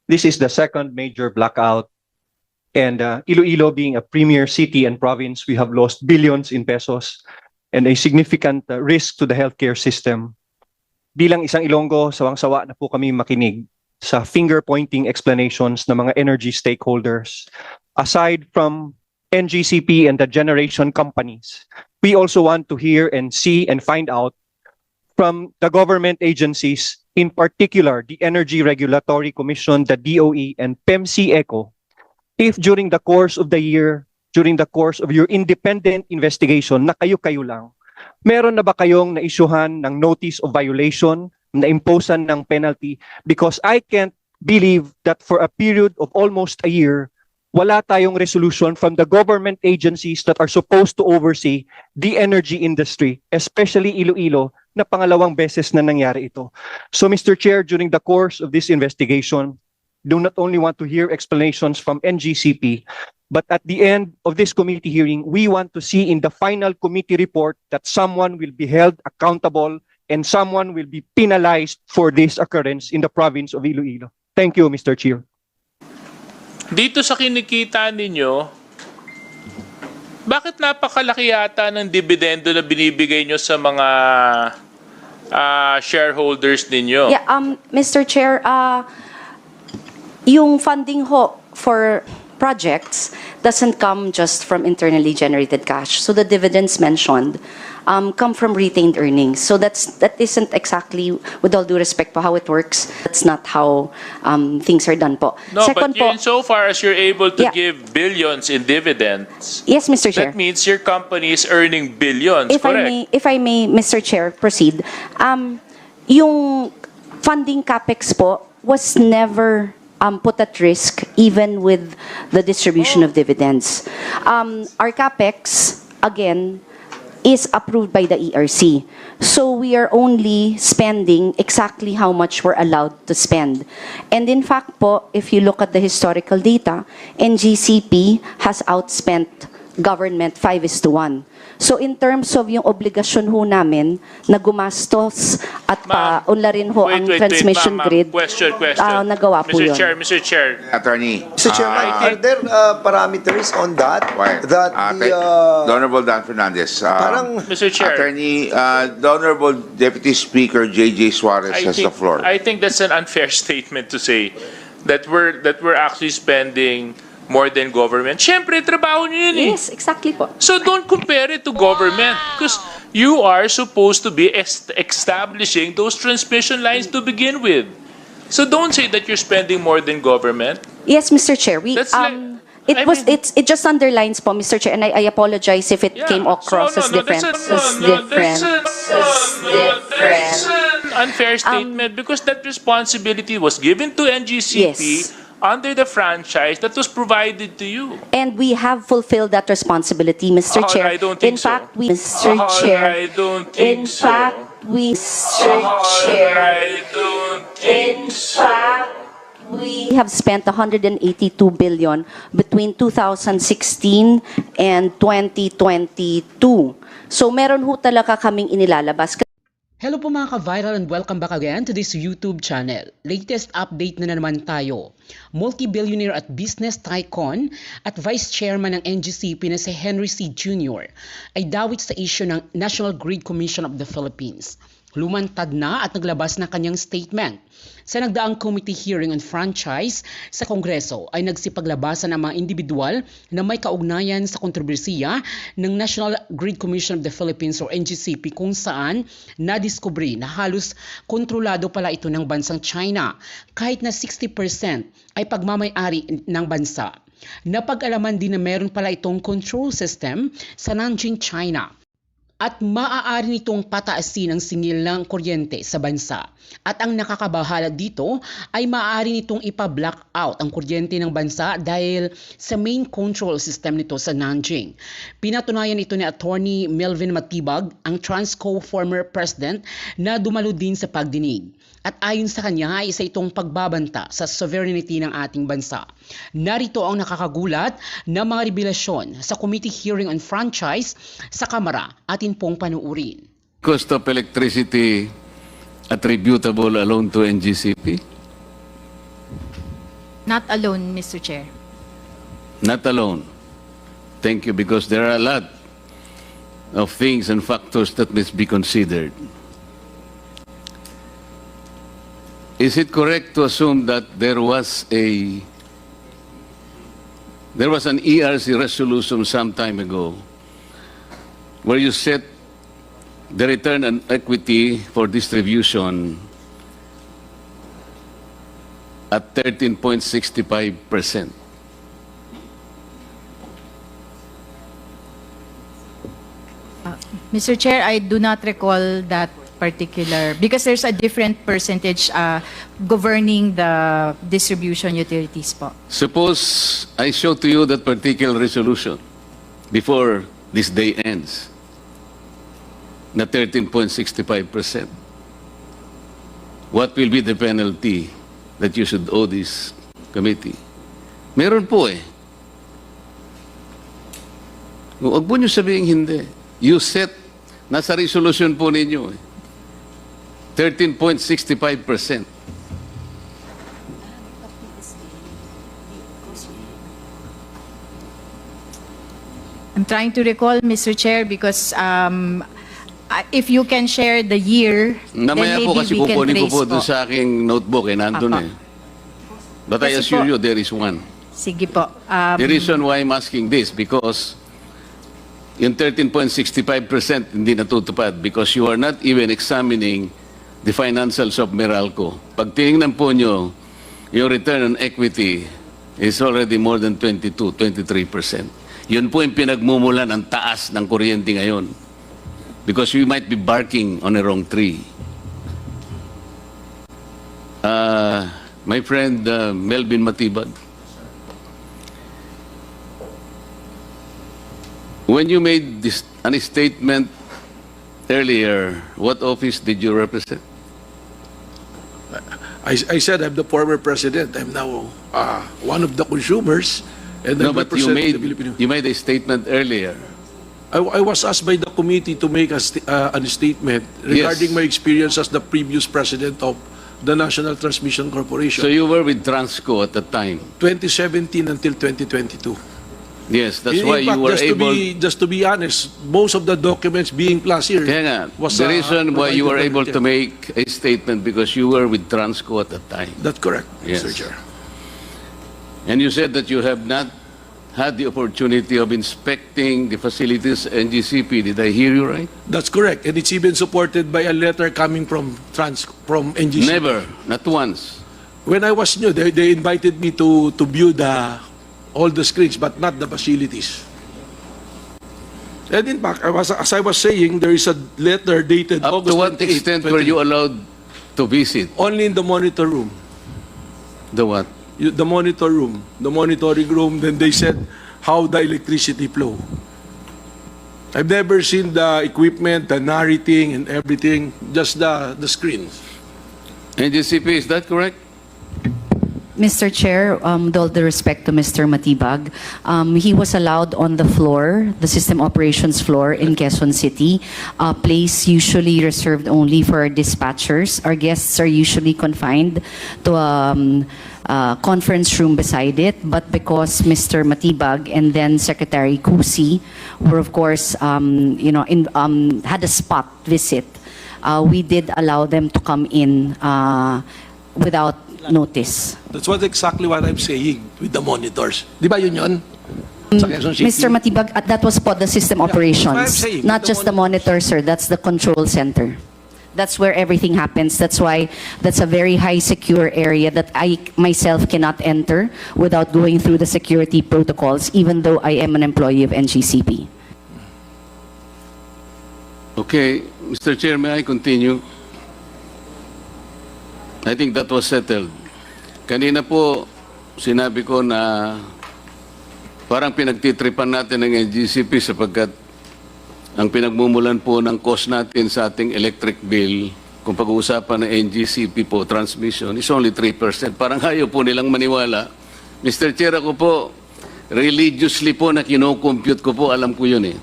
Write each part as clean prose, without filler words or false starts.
This is the second major blackout. And Iloilo being a premier city and province, we have lost billions in pesos and a significant risk to the healthcare system. Bilang isang Ilonggo, sawang-sawa na po kami makinig sa finger-pointing explanations ng mga energy stakeholders. Aside from NGCP and the generation companies, we also want to hear and see and find out from the government agencies, in particular the Energy Regulatory Commission, the DOE, and PEMC-ECO, if during the course of the year, during the course of your independent investigation na kayo-kayo lang, meron na ba kayong na-issuehan ng notice of violation, na-imposan ng penalty? Because I can't believe that for a period of almost a year, wala tayong resolution from the government agencies that are supposed to oversee the energy industry, especially Iloilo, na pangalawang beses na nangyari ito. So Mr. Chair, during the course of this investigation, do not only want to hear explanations from NGCP, but at the end of this committee hearing, we want to see in the final committee report that someone will be held accountable and someone will be penalized for this occurrence in the province of Iloilo. Thank you, Mr. Chair. Dito sa kinikita ninyo, bakit napakalaki yata ng dividendo na binibigay nyo sa mga shareholders ninyo? Yeah, Mr. Chair, yung funding ho for projects doesn't come just from internally generated cash. So the dividends mentioned come from retained earnings. So that isn't exactly, with all due respect po, how it works. That's not how things are done po. No, Second but insofar as you're able to Yeah. give billions in dividends, yes, Mr. Chair. that means your company is earning billions, If correct? I may, Mr. Chair, proceed. Yung funding capex po was never put at risk, even with the distribution of dividends. Our capex, again, is approved by the ERC. So we are only spending exactly how much we're allowed to spend. And in fact po, if you look at the historical data, NGCP has outspent government 5:1. So in terms of yung obligasyon ho namin na gumastos at paunlarin ho ang transmission ma'am. grid, Question. nagawa po yun. Mr. Chair. Attorney. Mr. Chairman, are there parameters on that? Why? That The the, Honorable Dan Fernandez. parang, Mr. Chair. Attorney, the Honorable Deputy Speaker J.J. Suarez has the floor. I think that's an unfair statement to say that we're actually spending more than government. Siyempre, trabaho niyo yun eh. Yes, exactly po. So don't compare it to government because you are supposed to be establishing those transmission lines to begin with. So don't say that you're spending more than government. Yes, Mr. Chair. That's like- It just underlines po, Mr. Chair, and I apologize if it came across as different. That's an unfair statement because that responsibility was given to NGCP Yes. under the franchise that was provided to you. And we have fulfilled that responsibility, Mr. Oh, Chair. I don't think In fact, so. we, Mr. Chair. I don't think In so. fact, we, Mr. Chair. I don't think so. We have spent 182 billion between 2016 and 2022. So meron ho talaga kaming inilalabas. Hello po mga ka-viral and welcome back again to this YouTube channel. Latest update na naman tayo. Multi-billionaire at business tycoon at Vice Chairman ng NGCP na si Henry C. Jr. ay dawit sa issue ng National Grid Commission of the Philippines. Lumantad na at naglabas ng kanyang statement. Sa nagdaang committee hearing on franchise sa Kongreso ay nagsipaglabasan ang mga individual na may kaugnayan sa kontrobersiya ng National Grid Commission of the Philippines or NGCP kung saan nadiskubre na halos kontrolado pala ito ng bansang China kahit na 60% ay pagmamay-ari ng bansa. Napag-alaman din na meron pala itong control system sa Nanjing, China. At maaari nitong pataasin ang singil ng kuryente sa bansa. At ang nakakabahala dito ay maaari nitong ipa-black out ang kuryente ng bansa dahil sa main control system nito sa Nanjing. Pinatunayan ito ni Attorney Melvin Matibag, ang Transco former president na dumalo din sa pagdinig. At ayon sa kanya ay isa itong pagbabanta sa sovereignty ng ating bansa. Narito ang nakakagulat na mga revelasyon sa committee hearing on franchise sa Kamara. Atin pong panuurin. Cost of electricity attributable alone to NGCP? Not alone, Mr. Chair. Not alone. Thank you, because there are a lot of things and factors that must be considered. Is it correct to assume that there was an ERC resolution some time ago where you set the return on equity for distribution at 13.65%? Mr. Chair, I do not recall that particular, because there's a different percentage governing the distribution utilities po. Suppose I show to you that particular resolution before this day ends, na 13.65%. What will be the penalty that you should owe this committee? Meron po eh. Huwag po niyo sabihin hindi. You set, nasa resolution po ninyo eh. 13.65%. I'm trying to recall, Mr. Chair, because if you can share the year, Namaya then po maybe kasi we can kukunin ko trace po dun sa aking notebook eh, nandun Apa. eh. But I Kasi assure po- you there is one. Sige po. The reason why I'm asking this, because yung 13.65% hindi natutupad because you are not even examining the financials of Meralco. Pag tinignan po nyo, yung return on equity is already more than 23%. Yun po yung pinagmumulan ang taas ng kuryente ngayon. Because we might be barking on a wrong tree. My friend Melvin Matibag, when you made this statement earlier, what office did you represent? I said I'm the former president. I'm now one of the consumers, and No, I'm but you representing the Filipino. made a statement earlier. I was asked by the committee to make a statement regarding my experience as the previous president of the National Transmission Corporation, So you were with Transco at the time. 2017 until 2022. Yes, that's In why fact, you were able. just to be honest, most of the documents being plus here Kaya nga, was the reason why you were provided able by- to make a statement because you were with Transco at the time. That's correct, Yes. Mr. Chair. And you said that you have not had the opportunity of inspecting the facilities NGCP. Did I hear you right? That's correct, and it's even supported by a letter coming from NGC. Never, not once. When I was new, they invited me to view all the screens, but not the facilities. And in fact, as I was saying, there is a letter dated Up August to what 28, extent were you allowed to visit? only in the monitor room. The what? The monitor room, the monitoring room, then they said how the electricity flow. I've never seen the equipment, the narrating and everything, just the screens. NGCP, is that correct? Mr. Chair, with all the respect to Mr. Matibag, he was allowed on the floor, the system operations floor in Quezon City, a place usually reserved only for dispatchers. Our guests are usually confined to a conference room beside it, but because Mr. Matibag and then Secretary Kusi were, of course, had a spot visit, we did allow them to come in without notice. That's exactly what I'm saying with the monitors. Di ba yun? Sa Quezon City? Mr. Matibag, that was for the system that's what I'm operations, saying, not the just the monitor, sir. That's the control center. That's where everything happens. That's why that's a very high secure area that I myself cannot enter without going through the security protocols, even though I am an employee of NGCP. Okay, Mr. Chair, may I continue? I think that was settled. Kanina po, sinabi ko na parang pinagtitripan natin ng NGCP sapagkat ang pinagmumulan po ng cost natin sa ating electric bill, kung pag-uusapan ng NGCP po, transmission, is only 3%. Parang ayaw po nilang maniwala. Mr. Chair, ako po, religiously po na kinocompute ko po, alam ko yun eh.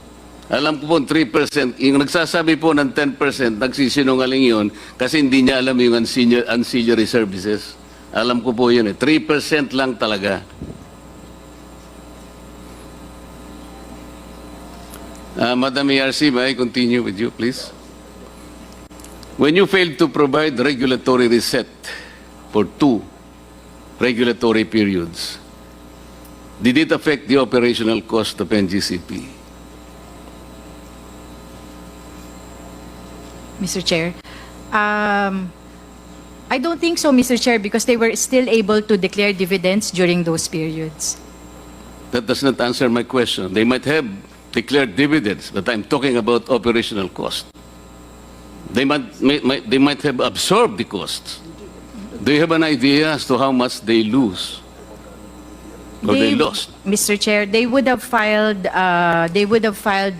Alam ko po 3%, yung nagsasabi po ng 10%, nagsisinungaling yun kasi hindi niya alam yung ancillary services. Alam ko po yun eh. 3% lang talaga. Madam ERC, may I continue with you, please? When you failed to provide regulatory reset for 2 regulatory periods, did it affect the operational cost of NGCP? Mr. Chair. I don't think so, Mr. Chair, because they were still able to declare dividends during those periods. That does not answer my question. They might have declared dividends, but I'm talking about operational cost. They might have absorbed the costs. Do you have an idea as to how much they lose? Or they lost? Mr. Chair, they would have filed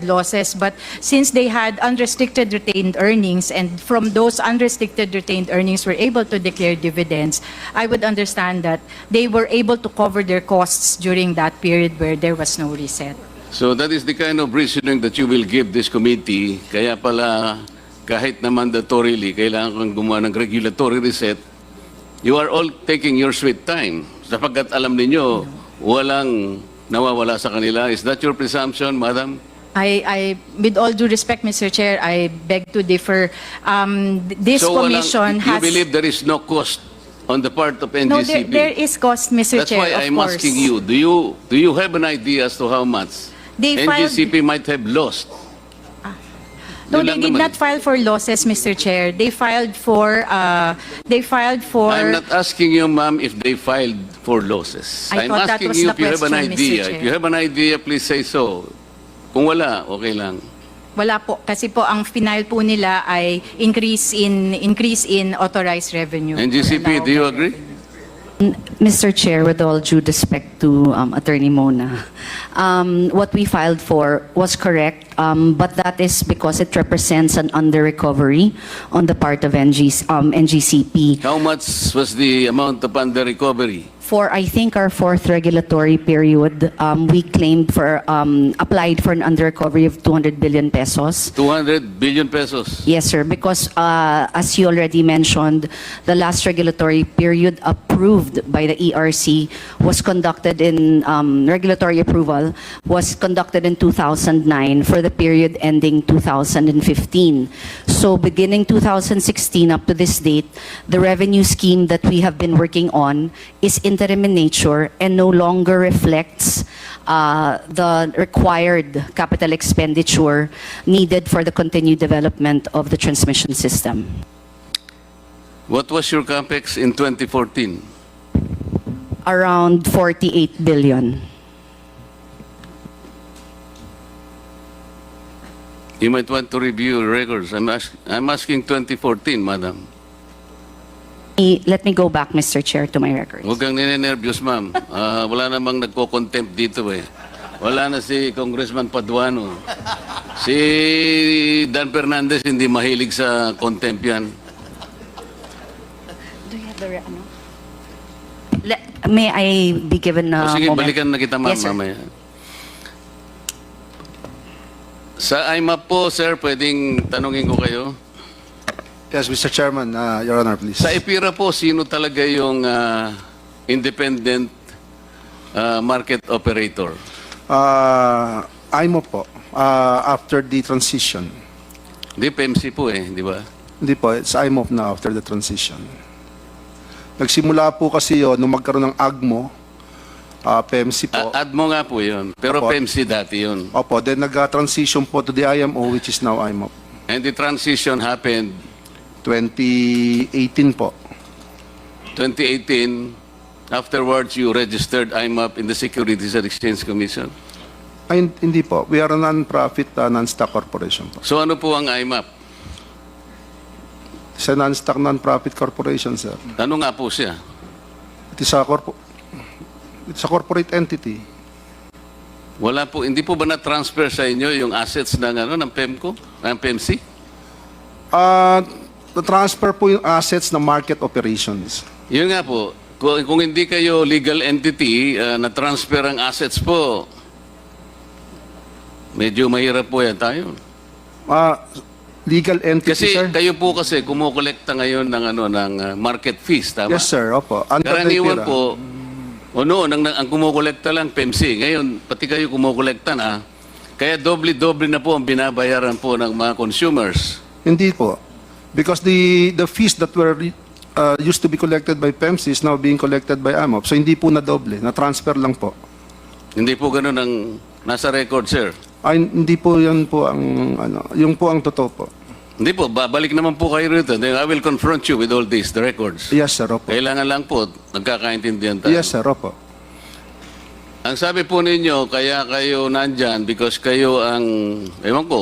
losses, but since they had unrestricted retained earnings, and from those unrestricted retained earnings were able to declare dividends, I would understand that they were able to cover their costs during that period where there was no reset. So that is the kind of reasoning that you will give this committee. Kaya pala, kahit na mandatorily, kailangan kang gumawa ng regulatory reset. You are all taking your sweet time. Sapagkat alam ninyo, walang nawawala sa kanila. Is that your presumption, Madam? With all due respect, Mr. Chair, I beg to differ. This So commission you has... believe there is no cost on the part of NGCP? No, there is cost, Mr. That's Chair, why of I'm course. asking you, do you have an idea as to how much They filed- NGCP might have lost? No, Yun they lang did naman not file for losses, Mr. Chair. They filed for... I'm not asking you, ma'am, if they filed for losses. I I'm thought that asking was you the if you have an question, Mr. idea. Chair. If you have an idea, please say so. Kung wala, okay lang. Wala po, kasi po ang final po nila ay increase in authorized revenue. NGCP, do you agree? Mr. Chair, with all due respect to Attorney Mona, what we filed for was correct, but that is because it represents an under-recovery on the part of NGCP. How much was the amount of under-recovery? For, I think, our 4th regulatory period, we claimed for, applied for an under-recovery of 200 billion pesos. 200 billion pesos. Yes, sir, because as you already mentioned, the last regulatory period approved by the ERC was conducted in, regulatory approval was conducted in 2009 for the period ending 2015. So beginning 2016 up to this date, the revenue scheme that we have been working on is interim in nature and no longer reflects the required capital expenditure needed for the continued development of the transmission system. What was your capex in 2014? Around 48 billion. You might want to review your records. I'm asking 2014, madam. Let me go back, Mr. Chair, to my records. Huwag kang ninenervyos, ma'am. Wala namang nagko-contempt dito eh. Wala na si Congressman Paduano. Si Dan Fernandez hindi mahilig sa contempt yan. Do you have the may I be given a Sige, moment? balikan na kita, ma'am, Yes, sir. mamaya. Sa IMAP po, sir, pwedeng tanungin ko kayo. Yes, Mr. Chairman, Your Honor, please. Sa EPIRA po, sino talaga yung independent market operator? IMO po, after the transition. Di PMC po eh, di ba? Hindi po, it's IMO na after the transition. Nagsimula po kasi yun, nung magkaroon ng AGMO, PMC po. ADMO nga po yun, pero Opo. PMC dati yun. Opo, then nag-transition po to the IMO, which is now IMO. And the transition happened 2018 po. 2018. Afterwards, you registered IMAP in the Securities and Exchange Commission. Ay, hindi po. We are a non-profit, non-stock corporation po. So ano po ang IMAP? It's a non-stock, non-profit corporation, sir. Ano nga po siya? It's a corporate entity. Wala po, hindi po ba na-transfer sa inyo yung assets ng PEMCO, ng PMC? Na-transfer po yung assets ng market operations. Yun nga po, kung hindi kayo legal entity, na-transfer ang assets po, medyo mahirap po yan tayo. Legal entity, Kasi sir? kayo po kasi kumukolekta ngayon ng market fees, tama? Yes, sir. Opo. Under the Karaniwan IPIRA. po, ang kumukolekta lang PEMC. Ngayon, pati kayo kumukolekta na. Kaya doble-doble na po ang binabayaran po ng mga consumers. Hindi po. Because the fees that were used to be collected by PEMC is now being collected by AMOP. So hindi po na doble, na-transfer lang po. Hindi po ganun ang nasa record, sir. Ay, hindi po yan po ang, yung po ang totoo po. Hindi po, babalik naman po kayo rito. Then I will confront you with all this, the records. Yes, sir. Opo. Kailangan lang po, nagkakaintindihan tayo. Yes, sir. Opo. Ang sabi po ninyo, kaya kayo nandyan because kayo ang, ewan ko,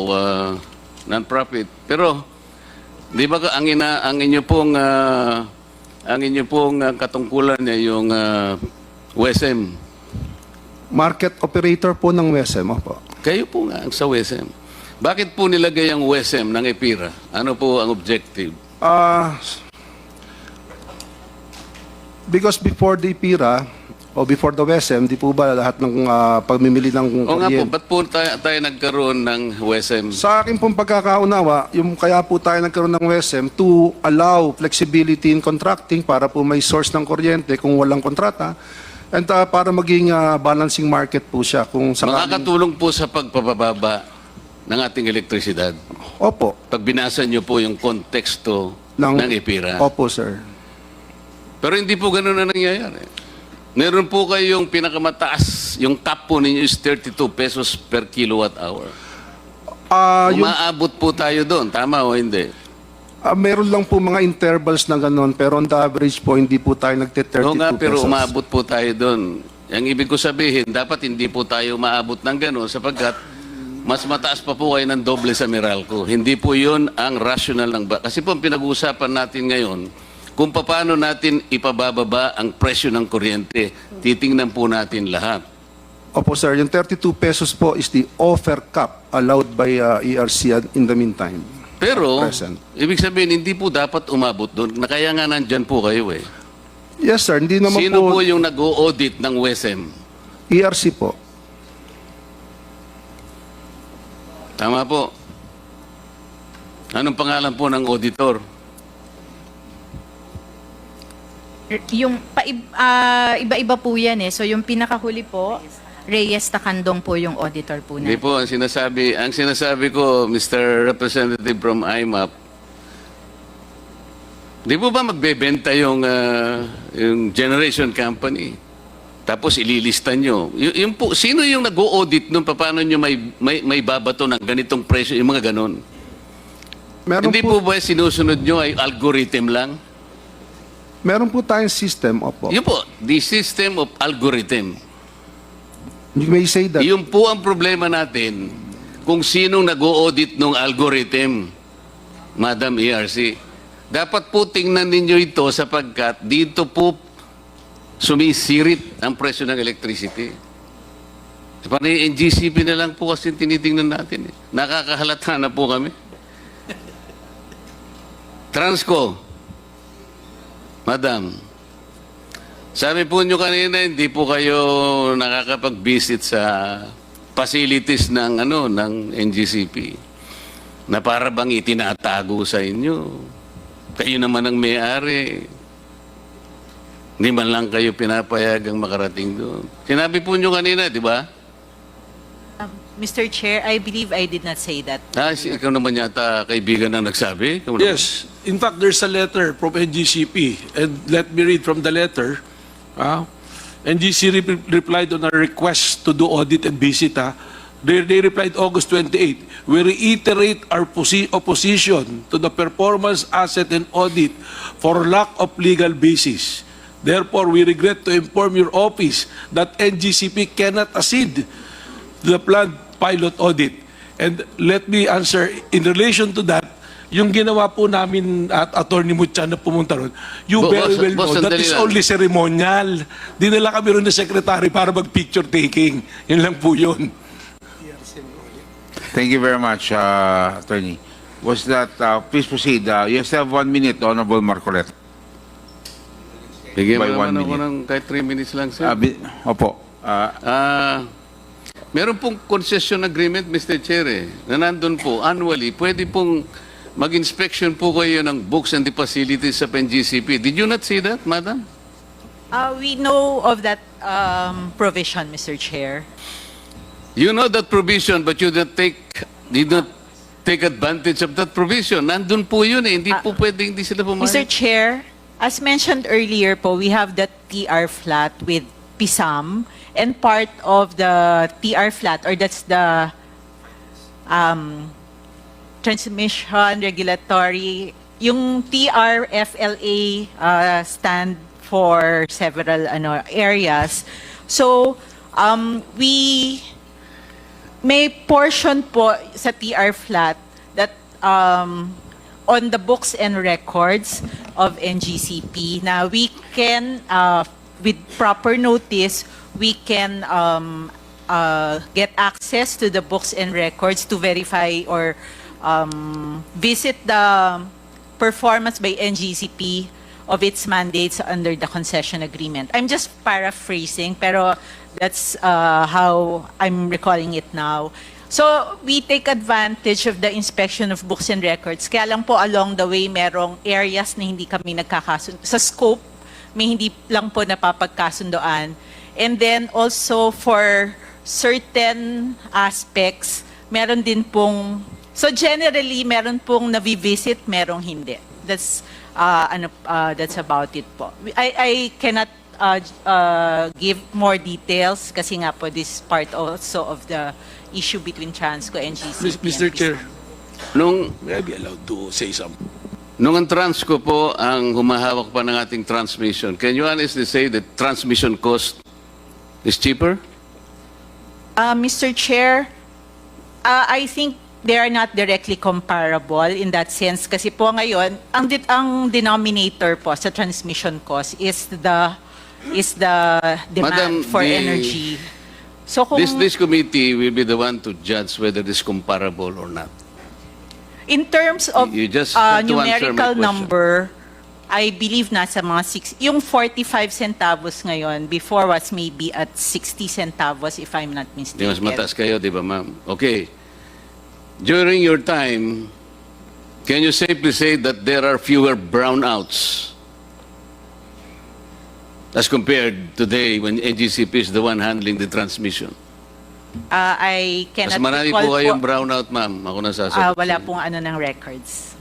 non-profit. Pero, di ba ang inyo pong katungkulan niya yung WSM? Market operator po ng WSM. Opo. Kayo po nga sa WSM. Bakit po nilagay ang WSM ng EPIRA? Ano po ang objective? Because before the IPIRA, o before the WSM, di po ba lahat ng pagmimili ng O nga po, kuryente? ba't po tayo nagkaroon ng WSM? Sa akin pong pagkakaunawa, yung kaya po tayo nagkaroon ng WSM to allow flexibility in contracting para po may source ng kuryente kung walang kontrata and para maging balancing market po siya kung sakaling... Makakatulong po sa pagpapababa ng ating elektrisidad. Opo. Pag binasa nyo po yung konteksto ng EPIRA. Opo, sir. Pero hindi po ganun na nangyayari. Meron po kayong pinakamataas, yung cap po ninyo is 32 pesos per kilowatt hour. Umaabot po tayo doon, tama o hindi? Meron lang po mga intervals na gano'n, pero on the average po, hindi po tayo nagte-32 Oo nga, pero pesos. umaabot po tayo doon. Ang ibig ko sabihin, dapat hindi po tayo maabot ng gano'n sapagkat mas mataas pa po kayo ng doble sa Meralco. Hindi po yun ang rational ng... Kasi po ang pinag-uusapan natin ngayon, kung paano natin ipabababa ang presyo ng kuryente, titingnan po natin lahat. Opo, sir. Yung 32 pesos po is the offer cap allowed by ERC in the meantime. Pero, Present. ibig sabihin, hindi po dapat umabot doon. Na kaya nga nandyan po kayo eh. Yes, sir. Hindi naman Sino po po... yung nag-o-audit ng WSM? ERC po. Tama po. Anong pangalan po ng auditor? Yung iba-iba po yan eh. So yung pinakahuli po, Reyes Takandong po yung auditor po Hindi na. po, ang sinasabi ko, Mr. Representative from IMAP, di po ba magbebenta yung generation company? Tapos ililista nyo. Yung po, sino yung nag-o-audit nun? Paano nyo may babato ng ganitong presyo? Yung mga ganon. Meron Hindi po ba sinusunod nyo ay algorithm lang? Meron po tayong system, opo. Yun po, the system of algorithm. You may say that. Yun po ang problema natin kung sinong nag-o-audit ng algorithm, Madam ERC. Dapat po tingnan ninyo ito sapagkat dito po sumisirit ang presyo ng electricity. Parang yung NGCP na lang po kasi tinitingnan natin. Nakakahalata na po kami. Transco. Madam, sabi po nyo kanina, hindi po kayo nakakapag-visit sa facilities ng NGCP na para bang itinatago sa inyo. Kayo naman ang may-ari. Hindi man lang kayo pinapayagang makarating doon. Sinabi po nyo kanina, di ba? Mr. Chair, I believe I did not say that. Ikaw naman yata kaibigan na nagsabi? Ikaw naman. Yes. In fact, there's a letter from NGCP. And let me read from the letter. NGC replied on our request to do audit and visit. They replied August 28. We reiterate our opposition to the performance asset and audit for lack of legal basis. Therefore, we regret to inform your office that NGCP cannot accede to the planned pilot audit. And let me answer, in relation to that, yung ginawa po namin at Attorney Mutya na pumunta ron, you very well know that is only ceremonial. Dinala kami ron na secretary para mag-picture taking. Yun lang po yun. Thank you very much, Attorney. Was that, please proceed. You still have 1 minute, Honorable Marcolet. Bigyan mo By 1 naman ako minute. ng kahit 3 minutes lang, sir. Opo. Meron pong concession agreement, Mr. Chair, na nandun po, annually, pwede pong mag-inspection po kayo ng books and the facilities sa NGCP. Did you not see that, Madam? We know of that provision, Mr. Chair. You know that provision, but you did not take advantage of that provision. Nandun po yun eh. Hindi po pwedeng hindi sila pumayag. Mr. Chair, as mentioned earlier po, we have the TR flat with PISAM, and part of the TR flat, or that's the transmission regulatory, yung TRFLA stand for several areas. So, we may portion po sa TR flat that on the books and records of NGCP. Now, we can, with proper notice, we can get access to the books and records to verify or visit the performance by NGCP of its mandates under the concession agreement. I'm just paraphrasing, pero that's how I'm recalling it now. So, we take advantage of the inspection of books and records. Kaya lang po along the way, merong areas na hindi kami nagkakasundo. Sa scope, may hindi lang po napapagkasundoan. And then also for certain aspects, meron din pong, so generally, meron pong navivisit, merong hindi. That's that's about it po. I cannot give more details kasi nga po this part also of the issue between Transco and GCP. Mr. Chair, may I be allowed to say something? Nung ang Transco po ang humahawak pa ng ating transmission, can you honestly say that transmission cost is cheaper? Mr. Chair, I think they are not directly comparable in that sense kasi po ngayon, ang denominator po sa transmission cost is the demand Madam, for energy. So kung This committee will be the one to judge whether it is comparable or not. in terms of You just have to answer my numerical question. number, I believe nasa mga 6, yung 45 centavos ngayon, before was maybe at 60 centavos if I'm not Di mistaken. mas mataas kayo, di ba ma'am? Okay. During your time, can you safely say that there are fewer brownouts as compared today when NGCP is the one handling the transmission? I Mas cannot marami recall po kayong brownout, ma'am. Ako nasasagot. wala pong ng records.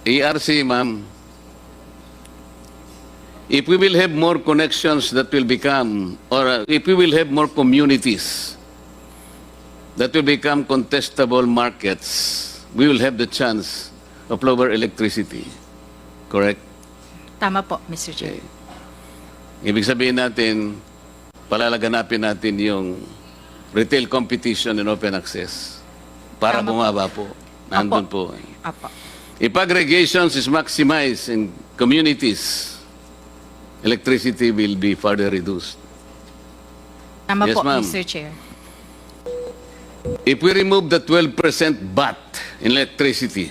ERC, ma'am. If we will have more connections that will become, or if we will have more communities that will become contestable markets, we will have the chance of lower electricity. Correct? Tama po, Mr. Chair. Ibig sabihin natin, palalaganapin natin yung retail competition and open access para Tama. bumaba po. Nandun po. Apo. If aggregations is maximized in communities, electricity will be further reduced. Tama Yes, po, ma'am. Mr. Chair. If we remove the 12% VAT in electricity,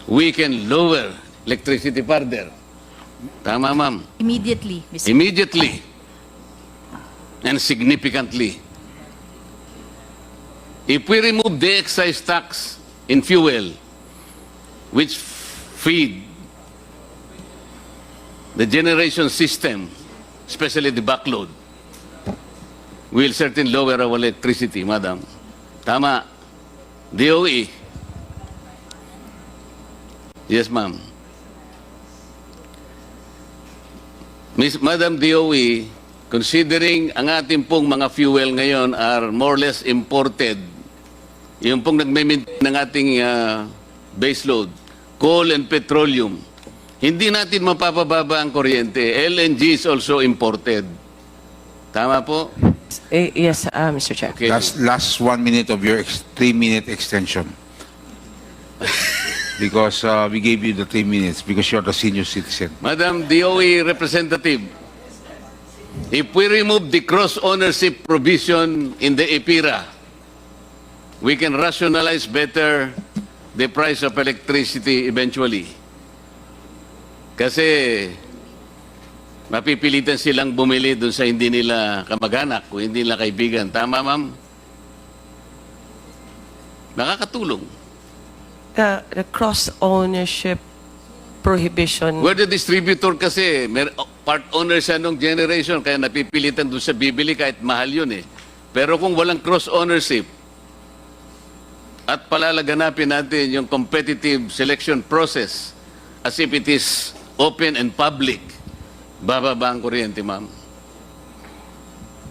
we can lower electricity further. Tama, ma'am. Immediately, Mr. Immediately and significantly. If we remove the excise tax in fuel, which feed the generation system, especially the backload, will certainly lower our electricity, madam. Tama. DOE. Yes, ma'am. Madam DOE, considering ang ating pong mga fuel ngayon are more or less imported, yung pong nagme-maintain ng ating baseload, coal and petroleum, hindi natin mapapababa ang kuryente. LNG is also imported. Tama po? Yes, Mr. Chair. Okay. Last 1 minute of your 3-minute extension. Because we gave you the 3 minutes because you're the senior citizen. Madam DOE representative, if we remove the cross-ownership provision in the EPIRA, we can rationalize better the price of electricity eventually. Kasi mapipilitan silang bumili dun sa hindi nila kamag-anak o hindi nila kaibigan. Tama, ma'am? Nakakatulong. The cross-ownership prohibition. Where the distributor kasi, part owner siya nung generation, kaya napipilitan doon siya bibili kahit mahal yun eh. Pero kung walang cross-ownership, at palalaganapin natin yung competitive selection process as if it is open and public, bababa ang kuryente, ma'am.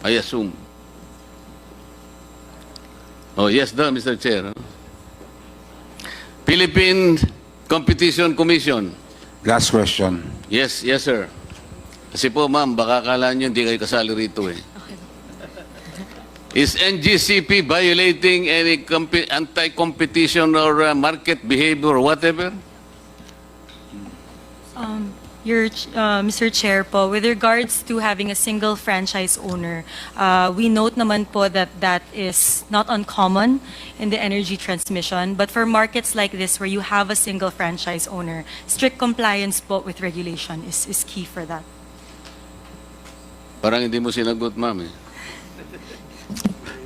I assume. Oh, yes daw, Mr. Chair. Philippine Competition Commission. Last question. Yes, yes, sir. Kasi po, ma'am, baka akala nyo hindi kayo kasali rito eh. Is NGCP violating any anti-competition or market behavior or whatever? Mr. Chair po, with regards to having a single franchise owner, we note naman po that that is not uncommon in the energy transmission. But for markets like this where you have a single franchise owner, strict compliance po with regulation is key for that. Parang hindi mo sinagot, ma'am eh.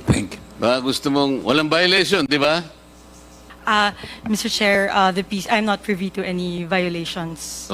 Thank you. Baka gusto mong walang violation, di ba? Mr. Chair, I'm not privy to any violations.